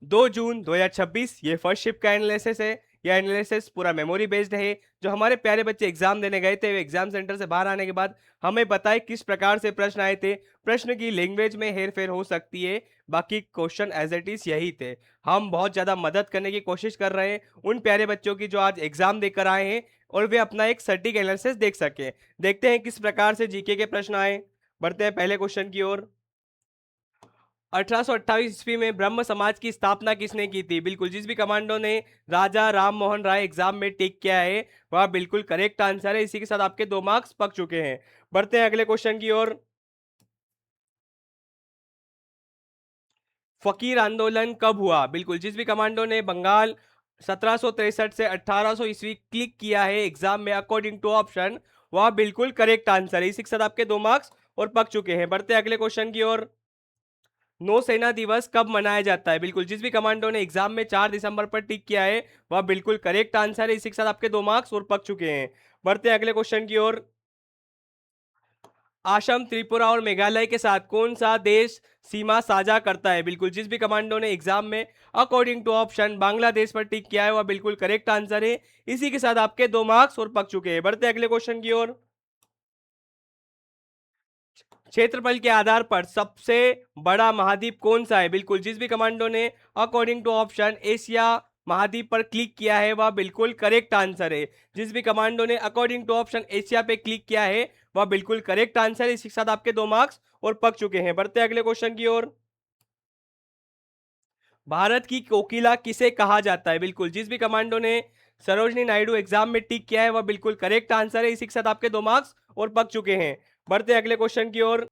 2 जून 2026 ये first shift का analysis है। यह एनालिसिस पूरा मेमोरी बेस्ड है। जो हमारे प्यारे बच्चे एग्जाम देने गए थे, वे एग्जाम सेंटर से बाहर आने के बाद हमें बताए किस प्रकार से प्रश्न आए थे। प्रश्न की लैंग्वेज में हेरफेर हो सकती है, बाकी क्वेश्चन एज इट इज यही थे। हम बहुत ज्यादा मदद करने की कोशिश कर रहे हैं उन प्यारे बच्चों की जो आज एग्जाम देकर आए हैं, और वे अपना एक सटीक एनालिसिस देख सके। देखते हैं किस प्रकार से जीके के प्रश्न आए। बढ़ते हैं पहले क्वेश्चन की ओर। 1828 ईस्वी में ब्रह्म समाज की स्थापना किसने की थी? बिल्कुल, जिस भी कमांडो ने राजा राम मोहन राय एग्जाम में टिक किया है वह बिल्कुल करेक्ट आंसर है। इसी के साथ आपके 2 मार्क्स पक चुके हैं। बढ़ते हैं अगले क्वेश्चन की ओर। फकीर आंदोलन कब हुआ? बिल्कुल, जिस भी कमांडो ने बंगाल 1763 से 1800 ईस्वी क्लिक किया है एग्जाम में अकॉर्डिंग टू ऑप्शन, वह बिल्कुल करेक्ट आंसर है। इसी के साथ आपके 2 मार्क्स और पक चुके हैं। बढ़ते हैं अगले क्वेश्चन की ओर। नौसेना दिवस कब मनाया जाता है? बिल्कुल, जिस भी कमांडो ने एग्जाम में 4 दिसंबर पर टिक किया है वह बिल्कुल करेक्ट आंसर है। इसी के साथ आपके 2 मार्क्स और पक चुके हैं। बढ़ते हैं अगले क्वेश्चन की ओर। असम, त्रिपुरा और मेघालय के साथ कौन सा देश सीमा साझा करता है? बिल्कुल, जिस भी कमांडो ने एग्जाम में अकॉर्डिंग टू ऑप्शन बांग्लादेश पर टिक किया है वह बिल्कुल करेक्ट आंसर है। इसी के साथ आपके 2 मार्क्स और पक चुके हैं। बढ़ते हैं अगले क्वेश्चन की ओर। क्षेत्रफल के आधार पर सबसे बड़ा महाद्वीप कौन सा है? बिल्कुल, जिस भी कमांडो ने अकॉर्डिंग टू ऑप्शन एशिया महाद्वीप पर क्लिक किया है वह बिल्कुल करेक्ट आंसर है। जिस भी कमांडो ने अकॉर्डिंग टू ऑप्शन एशिया पे क्लिक किया है वह बिल्कुल करेक्ट आंसर है। इसी के साथ आपके 2 मार्क्स और पक चुके हैं। बढ़ते हैं अगले क्वेश्चन की ओर। भारत की कोकिला किसे कहा जाता है? बिल्कुल, जिस भी कमांडो ने सरोजनी नायडू एग्जाम में टिक किया है वह बिल्कुल करेक्ट आंसर है। इसी के साथ आपके 2 मार्क्स और पक चुके हैं। बढ़ते हैं अगले क्वेश्चन की ओर।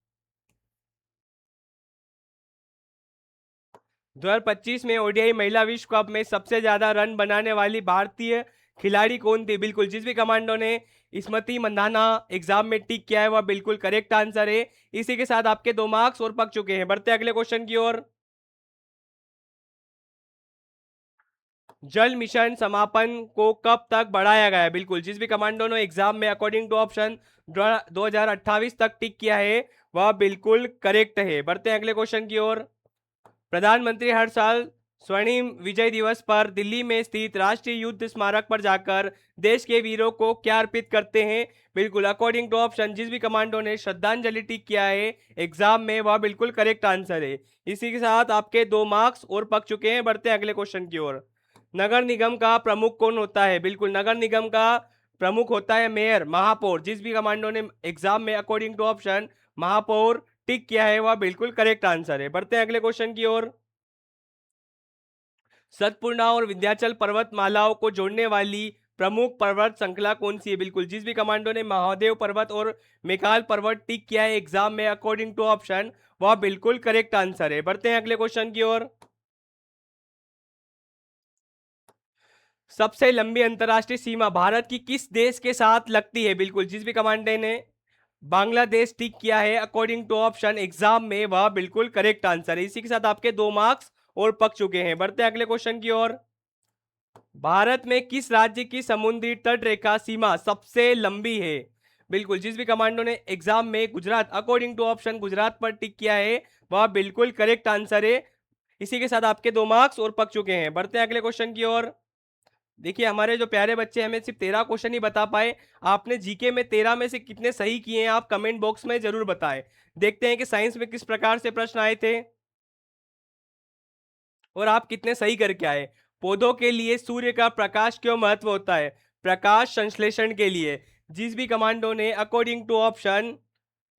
2025 में ओडीआई महिला विश्व कप में सबसे ज्यादा रन बनाने वाली भारतीय खिलाड़ी कौन थी? बिल्कुल, जिस भी कमांडो ने स्मृति मंधाना एग्जाम में टिक किया है वह बिल्कुल करेक्ट आंसर है। इसी के साथ आपके 2 मार्क्स और पक चुके हैं। बढ़ते हैं अगले क्वेश्चन की ओर। जल मिशन समापन को कब तक बढ़ाया गया है? बिल्कुल, जिस भी कमांडो ने एग्जाम में अकॉर्डिंग टू ऑप्शन 2028 तक टिक किया है वह बिल्कुल करेक्ट है। बढ़ते हैं अगले क्वेश्चन की ओर। प्रधानमंत्री हर साल स्वर्णिम विजय दिवस पर दिल्ली में स्थित राष्ट्रीय युद्ध स्मारक पर जाकर देश के वीरों को क्या अर्पित करते हैं? बिल्कुल, अकॉर्डिंग टू ऑप्शन जिस भी कमांडो ने श्रद्धांजलि टिक किया है एग्जाम में वह बिल्कुल करेक्ट आंसर है। इसी के साथ आपके 2 मार्क्स और पक चुके हैं। बढ़ते हैं अगले क्वेश्चन की ओर। नगर निगम का प्रमुख कौन होता है? बिल्कुल, नगर निगम का प्रमुख होता है मेयर, महापौर। जिस भी कमांडो ने एग्जाम में अकॉर्डिंग टू ऑप्शन महापौर टिक किया है वह बिल्कुल करेक्ट आंसर है। बढ़ते हैं अगले क्वेश्चन की ओर। सतपुड़ा और विंध्याचल पर्वतमालाओं को जोड़ने वाली प्रमुख पर्वत श्रृंखला कौन सी है? बिल्कुल, जिस भी कमांडो ने महादेव पर्वत और मेकाल पर्वत टिक किया है एग्जाम में अकॉर्डिंग टू ऑप्शन वह बिल्कुल करेक्ट आंसर है। बढ़ते हैं अगले क्वेश्चन की ओर। सबसे लंबी अंतर्राष्ट्रीय सीमा भारत की किस देश के साथ लगती है? बिल्कुल, जिस भी कमांडो ने बांग्लादेश टिक किया है अकॉर्डिंग टू ऑप्शन एग्जाम में वह बिल्कुल करेक्ट आंसर है। इसी के साथ आपके 2 मार्क्स और पक चुके हैं। बढ़ते हैं अगले क्वेश्चन की ओर। भारत में किस राज्य की समुद्री तट रेखा सीमा सबसे लंबी है? बिल्कुल, जिस भी कमांडो ने एग्जाम में Gujarat according to option Gujarat पर टिक किया है वह बिल्कुल करेक्ट आंसर है। इसी के साथ आपके 2 मार्क्स और पक चुके हैं। बढ़ते हैं अगले क्वेश्चन की ओर। देखिए, हमारे जो प्यारे बच्चे हमें सिर्फ 13 क्वेश्चन ही बता पाए। आपने जीके में 13 में से कितने सही किए हैं आप कमेंट बॉक्स में जरूर बताएं। देखते हैं कि साइंस में किस प्रकार से प्रश्न आए थे और आप कितने सही करके आए। पौधों के लिए सूर्य का प्रकाश क्यों महत्व होता है? प्रकाश संश्लेषण के लिए। जिस भी कमांडो ने अकॉर्डिंग टू ऑप्शन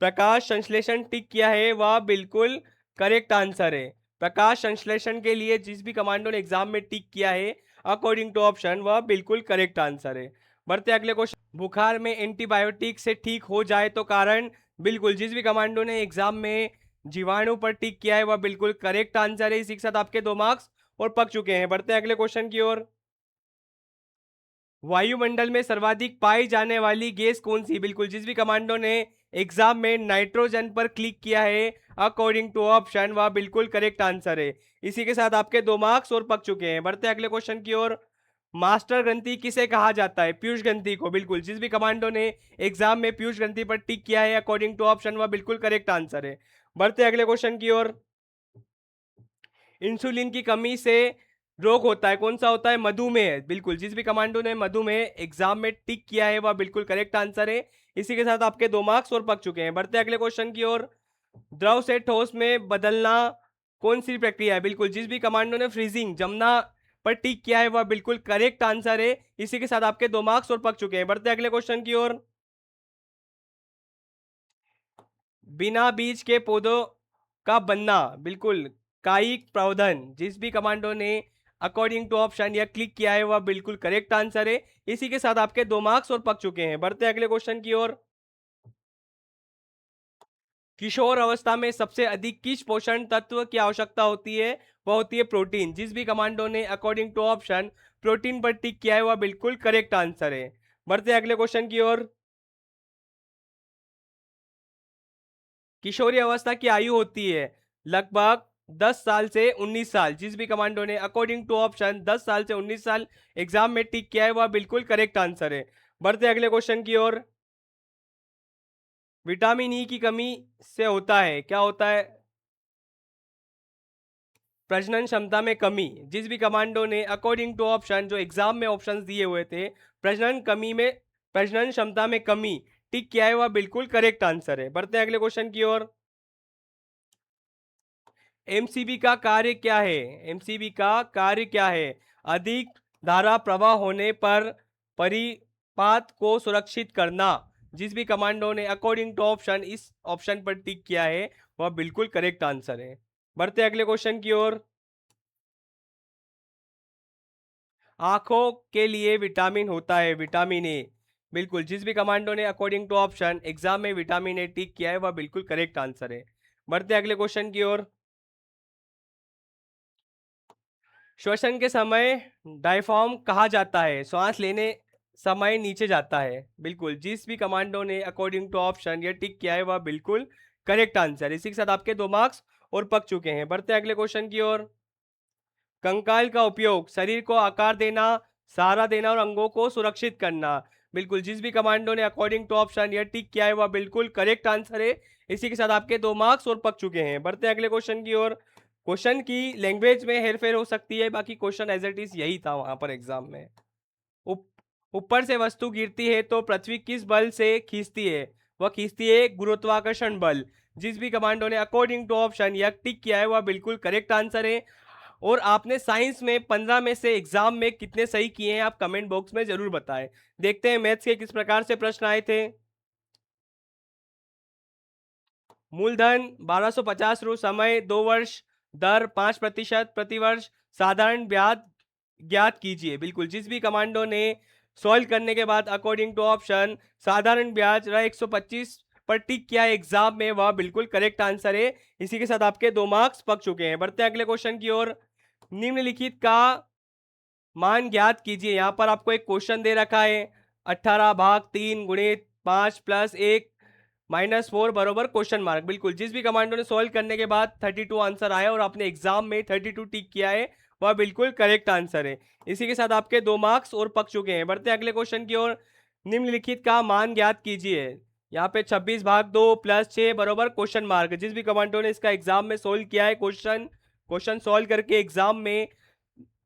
प्रकाश संश्लेषण टिक किया है वह बिल्कुल करेक्ट आंसर है। प्रकाश संश्लेषण के लिए जिस भी कमांडो ने एग्जाम में टिक किया है अकॉर्डिंग टू ऑप्शन वह बिल्कुल करेक्ट आंसर है। बढ़ते अगले क्वेश्चन। बुखार में एंटीबायोटिक से ठीक हो जाए तो कारण? बिल्कुल, जिस भी कमांडो ने एग्जाम में जीवाणु पर टिक किया है वह बिल्कुल करेक्ट आंसर है। इसी के साथ आपके 2 मार्क्स और पक चुके हैं। बढ़ते हैं अगले क्वेश्चन की ओर। वायुमंडल में सर्वाधिक पाई जाने वाली गैस कौन सी? बिल्कुल, जिस भी कमांडो ने एग्जाम में नाइट्रोजन पर क्लिक किया है अकॉर्डिंग टू ऑप्शन वह बिल्कुल करेक्ट आंसर है। इसी के साथ आपके 2 मार्क्स और पक चुके हैं। बढ़ते हैं अगले क्वेश्चन की ओर। मास्टर ग्रंथि किसे कहा जाता है? पीयूष ग्रंथि को। बिल्कुल, जिस भी कमांडो ने एग्जाम में पीयूष ग्रंथि पर टिक किया है अकॉर्डिंग टू ऑप्शन वह बिल्कुल करेक्ट आंसर है। बढ़ते हैं अगले क्वेश्चन की ओर। इंसुलिन की कमी से रोग होता है, कौन सा होता है? मधुमेह। बिल्कुल, जिस भी कमांडो ने मधुमेह एग्जाम में टिक किया है वह बिल्कुल करेक्ट आंसर है। इसी के साथ आपके 2 मार्क्स और पक चुके हैं। बढ़ते हैं अगले क्वेश्चन की ओर। द्रव से ठोस में बदलना कौन सी प्रक्रिया है? बिल्कुल, जिस भी कमांडो ने फ्रीजिंग जमना पर टिक किया है वह बिल्कुल करेक्ट आंसर है। इसी के साथ आपके 2 मार्क्स और पक चुके हैं। बढ़ते हैं अगले क्वेश्चन की ओर। बिना बीज के पौधों का बनना, बिल्कुल कायिक प्रवर्धन। जिस भी कमांडो ने अकॉर्डिंग टू ऑप्शन या क्लिक किया है वह बिल्कुल करेक्ट आंसर है। इसी के साथ आपके 2 मार्क्स और पक चुके हैं। बढ़ते हैं अगले क्वेश्चन की ओर। किशोर अवस्था में सबसे अधिक किस पोषण तत्व की आवश्यकता होती है? वह होती है प्रोटीन। जिस भी कमांडो ने अकॉर्डिंग टू ऑप्शन प्रोटीन पर टिक किया है वह बिल्कुल करेक्ट आंसर है। बढ़ते हैं अगले क्वेश्चन की ओर। किशोरी अवस्था की आयु होती है लगभग 10 साल से 19 साल। जिस भी कमांडो ने अकॉर्डिंग टू ऑप्शन 10 साल से 19 साल एग्जाम में टिक किया है वह बिल्कुल करेक्ट आंसर है। बढ़ते हैं अगले क्वेश्चन की ओर। विटामिन ई की कमी से होता है, क्या होता है? प्रजनन क्षमता में कमी। जिस भी कमांडो ने अकॉर्डिंग टू ऑप्शन जो एग्जाम में ऑप्शंस दिए हुए थे, प्रजनन क्षमता में कमी टिक किया है वह बिल्कुल करेक्ट आंसर है। बढ़ते हैं अगले क्वेश्चन की ओर। एमसीबी का कार्य क्या है? एमसीबी का कार्य क्या है? अधिक धारा प्रवाह होने पर परिपात को सुरक्षित करना। जिस भी कमांडो ने अकॉर्डिंग टू ऑप्शन इस ऑप्शन पर टिक किया है वह बिल्कुल करेक्ट आंसर है। बढ़ते हैं अगले क्वेश्चन की ओर। आंखों के लिए विटामिन होता है विटामिन ए। बिल्कुल, जिस भी कमांडो ने अकॉर्डिंग टू ऑप्शन एग्जाम में विटामिन ए टिक किया है वह बिल्कुल करेक्ट आंसर है। बढ़ते हैं अगले क्वेश्चन की ओर। श्वसन के समय डायफ्राम कहा जाता है? श्वास लेने समय नीचे जाता है। बिल्कुल, जिस भी कमांडो ने अकॉर्डिंग टू ऑप्शन ये टिक किया है वह बिल्कुल करेक्ट आंसर। इसी के साथ आपके 2 मार्क्स और पक चुके हैं। बढ़ते हैं अगले क्वेश्चन की ओर। कंकाल का उपयोग शरीर को आकार देना, सहारा देना और अंगों को सुरक्षित करना। बिल्कुल, जिस भी कमांडो ने अकॉर्डिंग टू ऑप्शन ये टिक किया है वह बिल्कुल करेक्ट आंसर है। इसी के साथ आपके 2 मार्क्स और पक चुके हैं। बढ़ते हैं अगले क्वेश्चन की ओर। क्वेश्चन की लैंग्वेज में हेरफेर हो सकती है, बाकी क्वेश्चन एज इट इज यही था वहां पर एग्जाम में। उप, ऊपर से वस्तु गिरती है तो पृथ्वी किस बल से खींचती है? वह खींचती है गुरुत्वाकर्षण बल। जिस भी कमांडो ने अकॉर्डिंग टू ऑप्शन या टिक किया है वह बिल्कुल करेक्ट आंसर है। और आपने साइंस में 15 में से एग्जाम में कितने सही किए हैं आप कमेंट बॉक्स में जरूर बताएं। देखते हैं मैथ्स के किस प्रकार से प्रश्न आए थे। मूलधन 1250 रु, समय 2 वर्ष, दर 5% प्रतिवर्ष, साधारण ब्याज ज्ञात कीजिए। बिल्कुल, जिस भी कमांडो ने सॉल्व करने के बाद अकॉर्डिंग टू ऑप्शन साधारण ब्याज 125 पर टिक किया एग्जाम में वह बिल्कुल करेक्ट आंसर है। इसी के साथ आपके 2 मार्क्स पक चुके हैं। बढ़ते हैं अगले क्वेश्चन की ओर। निम्नलिखित का मान ज्ञात कीजिए। यहां पर आपको एक क्वेश्चन दे रखा है 18 भाग 3 गुणित 5 प्लस 1 -4 बरोबर क्वेश्चन मार्क। बिल्कुल, जिस भी कमांडो ने सॉल्व करने के बाद 32 आंसर आया और आपने एग्जाम में 32 टिक किया है वह बिल्कुल करेक्ट आंसर है। इसी के साथ आपके 2 मार्क्स और पक चुके हैं। बढ़ते हैं अगले क्वेश्चन की ओर। निम्नलिखित का मान ज्ञात कीजिए। यहाँ पे 26 भाग 2 प्लस 6 बरोबर क्वेश्चन मार्क। जिस भी कमांडो ने इसका एग्जाम में सोल्व किया है क्वेश्चन सॉल्व करके एग्जाम में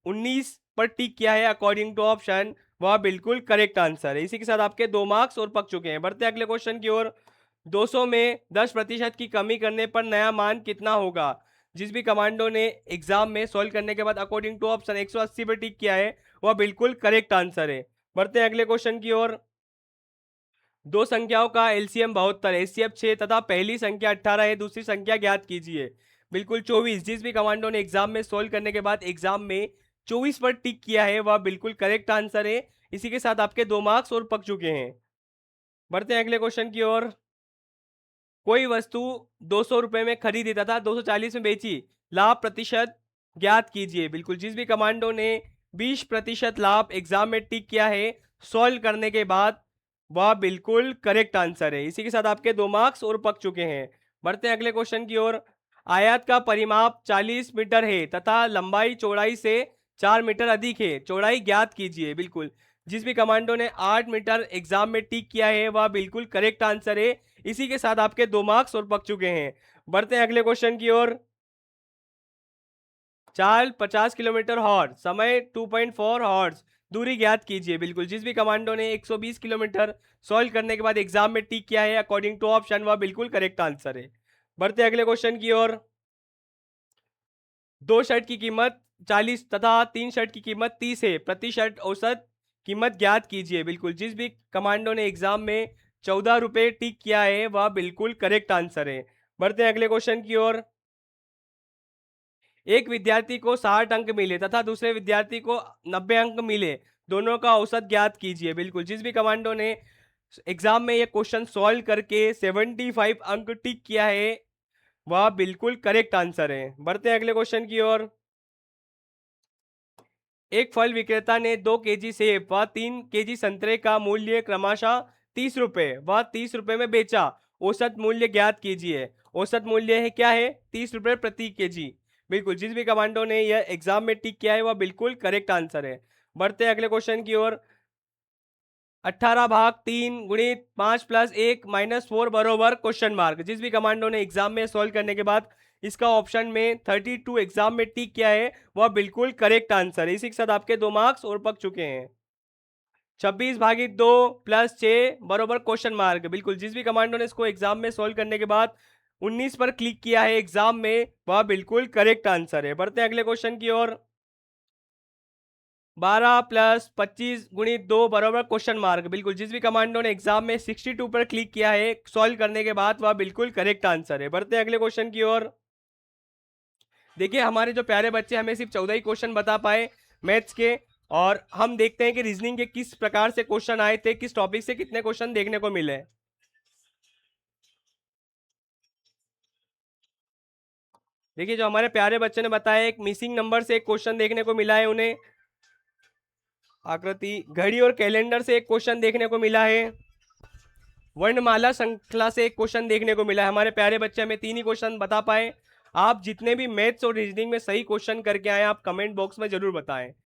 19 पर टिक किया है अकॉर्डिंग टू ऑप्शन वह बिल्कुल करेक्ट आंसर है। इसी के साथ आपके 2 मार्क्स और पक चुके हैं। बढ़ते हैं अगले क्वेश्चन की ओर। 200 में 10% की कमी करने पर नया मान कितना होगा? जिस भी कमांडो ने एग्जाम में सॉल्व करने के बाद अकॉर्डिंग टू ऑप्शन 180 पर टिक किया है वह बिल्कुल करेक्ट आंसर है। बढ़ते हैं अगले क्वेश्चन की ओर। दो संख्याओं का एलसीएम 72, एचसीएफ 6 तथा पहली संख्या 18 है, दूसरी संख्या ज्ञात कीजिए। बिल्कुल 24, जिस भी कमांडो ने एग्जाम में सोल्व करने के बाद एग्जाम में 24 पर टिक किया है वह बिल्कुल करेक्ट आंसर है। इसी के साथ आपके 2 मार्क्स और पक चुके हैं। बढ़ते हैं अगले क्वेश्चन की ओर। कोई वस्तु 200 रुपए में खरीदी तथा 240 में बेची, लाभ प्रतिशत ज्ञात कीजिए। बिल्कुल, जिस भी कमांडो ने 20% लाभ एग्जाम में टिक किया है सॉल्व करने के बाद वह बिल्कुल करेक्ट आंसर है। इसी के साथ आपके 2 मार्क्स और पक चुके हैं। बढ़ते हैं अगले क्वेश्चन की ओर। आयत का परिमाप 40 मीटर है तथा लंबाई चौड़ाई से 4 मीटर अधिक है, चौड़ाई ज्ञात कीजिए। बिल्कुल, जिस भी कमांडो ने 8 मीटर एग्जाम में टिक किया है वह बिल्कुल करेक्ट आंसर है। इसी के साथ आपके 2 मार्क्स और पक चुके हैं। बढ़ते हैं अगले क्वेश्चन की ओर। चाल 50 किलोमीटर हॉर्स, समय 2.4 हॉर्स, दूरी ज्ञात कीजिए। बिल्कुल, जिस भी कमांडो ने 120 किलोमीटर सॉल्व करने के बाद एग्जाम में टिक किया है अकॉर्डिंग टू ऑप्शन, वह बिल्कुल करेक्ट आंसर है। बढ़ते अगले क्वेश्चन की ओर। 2 शर्ट की कीमत 40 तथा 3 शर्ट की कीमत 30 है, प्रति शर्ट औसत कीमत ज्ञात कीजिए। बिल्कुल, जिस भी कमांडो ने एग्जाम में 14 रुपए टिक किया है वह बिल्कुल करेक्ट आंसर है। बढ़ते हैं अगले क्वेश्चन की ओर। एक विद्यार्थी को 60 अंक मिले तथा दूसरे विद्यार्थी को 90 अंक मिले, दोनों का औसत ज्ञात कीजिए। बिल्कुल, जिस भी कमांडो ने एग्जाम में ये क्वेश्चन सॉल्व करके 75 अंक टिक किया है वह बिल्कुल करेक्ट आंसर है। बढ़ते हैं अगले क्वेश्चन की ओर। एक फल विक्रेता ने 2 केजी सेब व 3 केजी संतरे का मूल्य क्रमशः 30 रुपए व 30 रुपए में बेचा, औसत मूल्य ज्ञात कीजिए। औसत मूल्य है क्या है? 30 रुपए प्रति केजी। बिल्कुल, जिस भी कमांडो ने यह एग्जाम में टिक किया है वह बिल्कुल करेक्ट आंसर है। बढ़ते हैं अगले क्वेश्चन की ओर। 18 भाग 3 गुणित 5 प्लस 1 माइनस 4 बरोबर क्वेश्चन मार्क। जिस भी कमांडो ने एग्जाम में सॉल्व करने के बाद इसका ऑप्शन में 32 एग्जाम में टिक किया है वह बिल्कुल करेक्ट आंसर है। इसी के साथ आपके 2 मार्क्स और पक चुके हैं। 26 भागित 2 प्लस 6 बरोबर क्वेश्चन मार्क। बिल्कुल, जिस भी कमांडो ने इसको एग्जाम में सॉल्व करने के बाद 19 पर क्लिक किया है एग्जाम में वह बिल्कुल करेक्ट आंसर है। बढ़ते हैं अगले क्वेश्चन की ओर। 12 प्लस 25 गुणित 2 बराबर क्वेश्चन मार्क। बिल्कुल, जिस भी कमांडो ने एग्जाम में 62 पर क्लिक किया है सॉल्व करने के बाद वह बिल्कुल करेक्ट आंसर है। बढ़ते हैं अगले क्वेश्चन की ओर। देखिए, हमारे जो प्यारे बच्चे हमें सिर्फ 14 ही क्वेश्चन बता पाए मैथ्स के, और हम देखते हैं कि रीजनिंग के किस प्रकार से क्वेश्चन आए थे, किस टॉपिक से कितने क्वेश्चन देखने को मिले। देखिए, जो हमारे प्यारे बच्चे ने बताया एक मिसिंग नंबर से एक क्वेश्चन देखने को मिला है उन्हें। आकृति घड़ी और कैलेंडर से एक क्वेश्चन देखने को मिला है। वर्णमाला श्रृंखला से एक क्वेश्चन देखने को मिला है। हमारे प्यारे बच्चे हमें 3 ही क्वेश्चन बता पाए। आप जितने भी मैथ्स और रीजनिंग में सही क्वेश्चन करके आए आप कमेंट बॉक्स में जरूर बताएं।